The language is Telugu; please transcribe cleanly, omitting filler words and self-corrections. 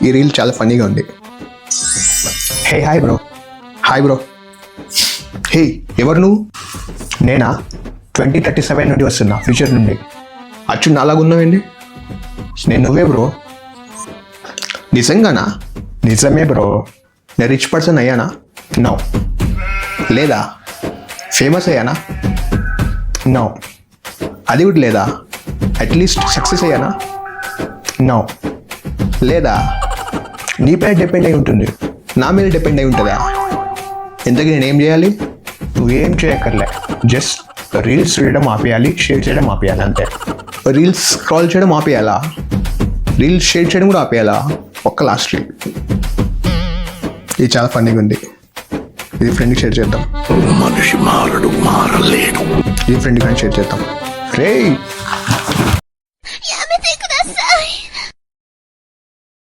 ఈ రీల్ చాలా ఫన్నీగా ఉంది. Hey hi bro. హే ఎవరు నువ్వు? నేనా 2037 నుండి వస్తున్నా, ఫ్యూచర్ నుండి. అచ్చు నాలాగున్నావేంటి? నేను నువ్వే బ్రో. నిజంగానా? నిజమే బ్రో. నేను రిచ్ పర్సన్ అయ్యానా? నో. లేదా ఫేమస్ అయ్యానా? నో. అది కూడా లేదా? అట్లీస్ట్ సక్సెస్ అయ్యానా? నో. లేదా నీపై డిపెండ్ అయి ఉంటుంది, నా మీద డిపెండ్ అయి ఉంటుందా? ఇంతకీ నేనేం చేయాలి? నువ్వేం చేయక్కర్లే, జస్ట్ రీల్స్ చేయడం ఆపేయాలి, షేర్ చేయడం ఆపేయాలి, అంతే. రీల్స్ స్క్రాల్ చేయడం ఆపేయాలా? రీల్స్ షేర్ చేయడం కూడా ఆపేయాలా? ఒక్క లాస్ట్ రీల్. ఇది చాలా ఫన్నీగా ఉంది, ఇది ఫ్రెండ్కి షేర్ చేద్దాం. మనిషి మారడు, మారలేడు. ఇది ఫ్రెండ్కి కానీ షేర్ చేద్దాం. రే